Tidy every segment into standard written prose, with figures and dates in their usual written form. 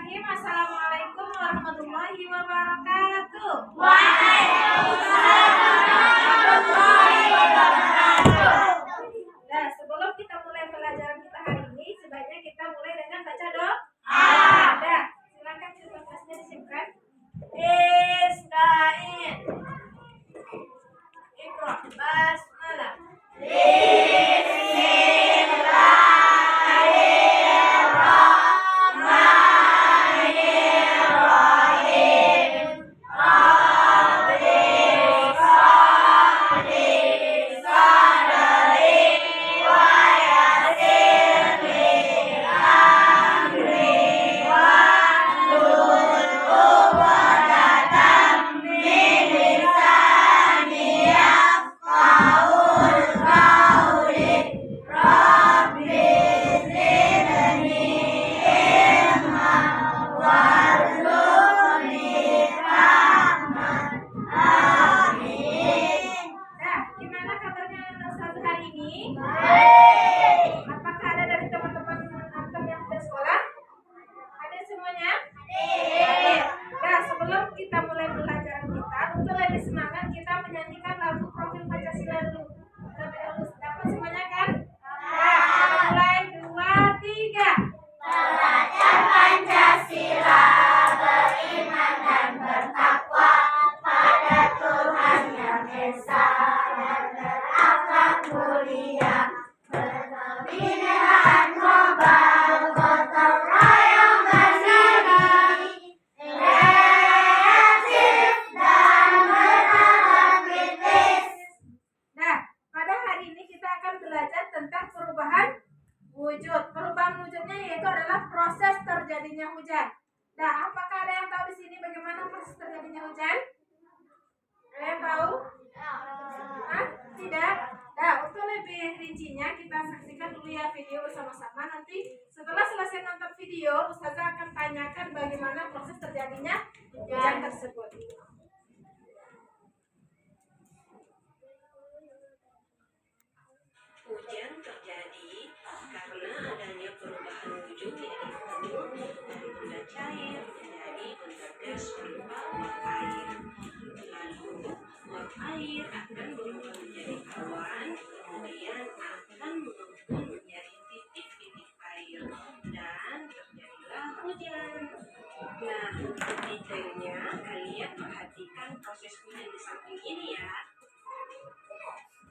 Bismillahirrahmanirrahim. Assalamualaikum warahmatullahi wabarakatuh. Waalaikumsalam warahmatullahi wabarakatuh. Nah, sebelum kita mulai pelajaran kita hari ini, sebaiknya kita mulai dengan baca doa. Nah, silakan kertasnya disimpan. Bismillah. Iqra. Basmalah. Apakah ada dari teman-teman antum yang sudah sekolah? Ada semuanya? Ada. Nah, sebelum kita mulai pelajaran kita, untuk lebih semangat kita menyanyikan lagu Profil Pancasila dulu. Terlebih dahulu, dapat semuanya kan? Nah, mulai 2, 3. Belajar Pancasila, beriman dan bertakwa pada Tuhan Yang Esa dan berakhlak mulia, berkebinekaan global, gotong royong berseri, kreatif dan bernalar kritis. Nah, pada hari ini kita akan belajar tentang perubahan wujud. Perubahan wujudnya yaitu adalah proses terjadinya hujan. Nah, apakah ada yang tahu di sini bagaimana proses terjadinya hujan? Ada yang tahu? Hah? Tidak? Nah, untuk lebih rincinya kita saksikan dulu ya video bersama-sama. Nanti setelah selesai nonton video, Ustazah akan tanyakan bagaimana proses terjadinya hujan tersebut. Hujan terjadi karena adanya perubahan wujud yaitu dari benda cair menjadi benda gas berupa uap air. Lalu uap air akan berubah menjadi awan, kemudian akan mengumpul menjadi titik-titik air dan terjadilah hujan. Nah, untuk detailnya kalian perhatikan proses hujan di samping ini ya.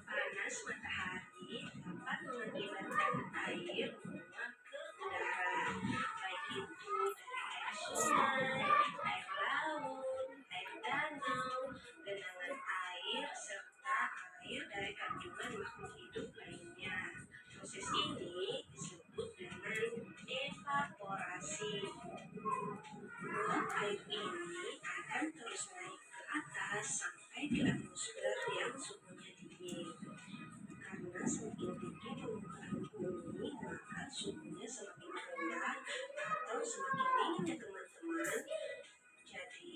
Panas matahari dapat mengakibatkan air menguap ke udara, baik itu dari air sungai, air laut, air danau, genangan air, serta air dari kandungan makhluk hidup lainnya. Proses ini disebut dengan evaporasi. Uap air ini akan terus naik ke atas sampai di atmosfer yang suhunya dingin. Karena semakin tinggi permukaan bumi, maka suhunya semakin rendah atau semakin dingin ya teman-teman. Jadi,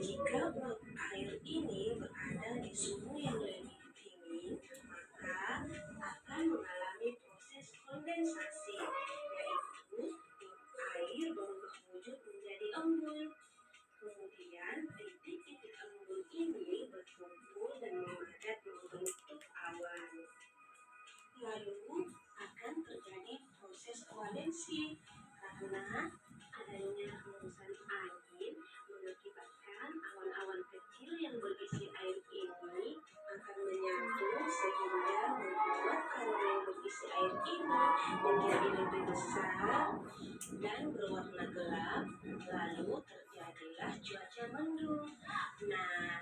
jika uap air ini berada di suhu yang lebih dingin, maka akan mengalami proses kondensasi, yaitu uap air berubah wujud menjadi embun. Kemudian, titik-titik embun ini berkumpul dan memadat membentuk awan. Lalu akan terjadi proses koalensi karena adanya hembusan angin mengakibatkan awan-awan kecil yang berisi air ini akan menyatu sehingga membuat awan yang berisi air ini menjadi lebih besar dan berwarna gelap. Lalu terjadilah cuaca mendung. Nah,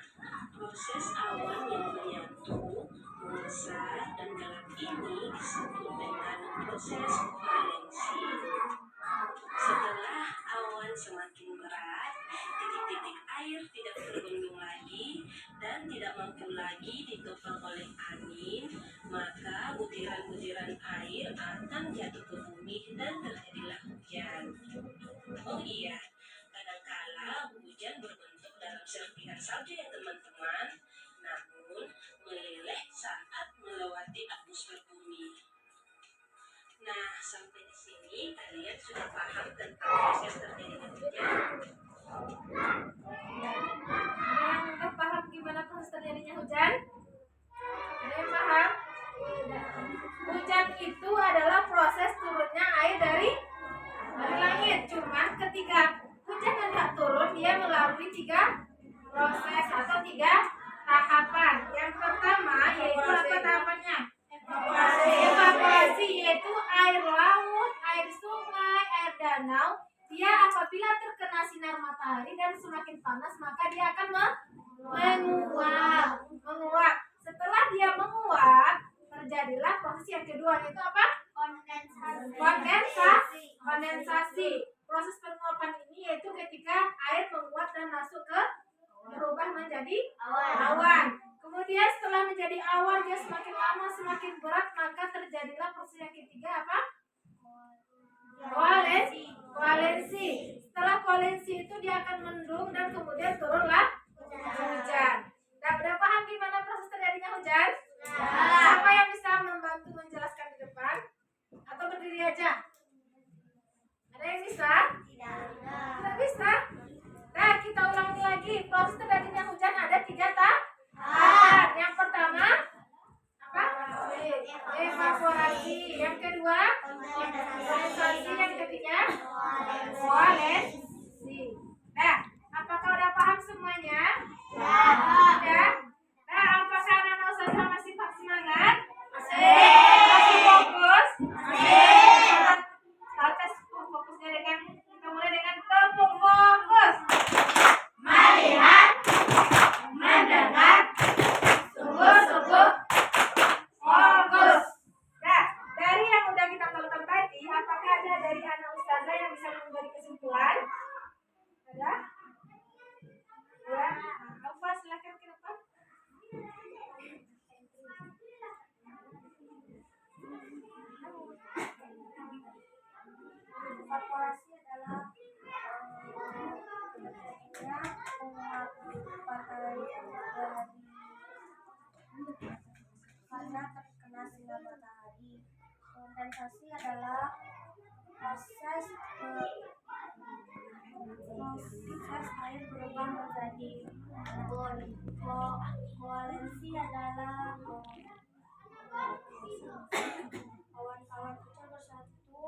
proses awan yang menyatu, membesar dan gelap ini disebut dengan proses koalensi. Setelah awan semakin berat, titik-titik air tidak terbendung lagi dan tidak mampu lagi ditopang oleh angin, maka butiran-butiran air akan jatuh ke bumi dan terjadilah hujan. Oh iya, kadangkala hujan berbentuk dalam serpihan salju ya teman-teman, namun meleleh saat melewati atmosfer bumi. Nah, sampai di sini kalian sudah paham tentang proses terjadinya hujan? apabila terkena sinar matahari dan semakin panas maka dia akan menguap. Menguap. Setelah dia menguap, terjadilah proses yang kedua yaitu apa? Kondensasi. Proses penguapan ini yaitu ketika air menguap dan masuk ke berubah menjadi awan. Kemudian setelah menjadi awan dia semakin lama semakin berat maka terjadilah proses yang ketiga apa? Koalensi. Setelah koalensi itu dia akan mendung dan kemudian turunlah hujan. Nah, udah paham gimana proses terjadinya hujan? Siapa yang bisa membantu menjelaskan di depan? Atau berdiri aja? Ada yang bisa? Tidak bisa? Nah, kita ulangi lagi. Proses terjadinya hujan ada 3 tahap. Yang pertama apa? Evaporasi. Yang kedua kondensasi. Yang ketiga koalensi. Nah, apakah udah paham semuanya? Sudah. Nah, apakah anak-anak Ustazah masih semangat? Masih fokus? Kita fokusnya dengan kita mulai dengan tepuk fokus. Melihat, mendengar, sungguh-sungguh fokus. Nah, dari yang udah kita tonton tadi, apakah ada dari anak Ustazah yang bisa memberi kesimpulan? Ada? Ya, Alfa silakan ke depan. Evaporasi adalah penguapan air karena terkena sinar matahari. Kondensasi adalah proses air berubah menjadi awan. Koalensi adalah awan-awan kecil bersatu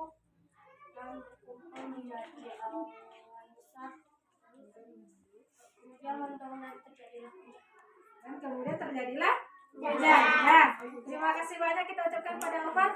dan berkumpul menjadi awan besar. Kemudian mendung dan terjadilah hujan. Dan kemudian terjadilah hujan. Nah, terima kasih banyak kita ucapkan pada Bapak.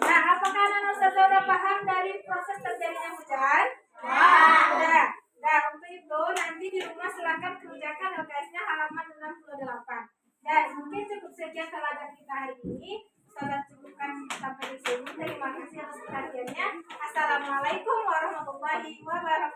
Nah, apakah anak-anak Ustazah sudah paham dari proses terjadinya hujan? Sudah. Nah, untuk itu nanti di rumah silakan kerjakan LKS-nya halaman 68. Dan mungkin cukup sekian pelajaran kita hari ini. Ustazah cukupkan sampai di sini. Terima kasih atas perhatiannya. Assalamualaikum warahmatullahi wabarakatuh.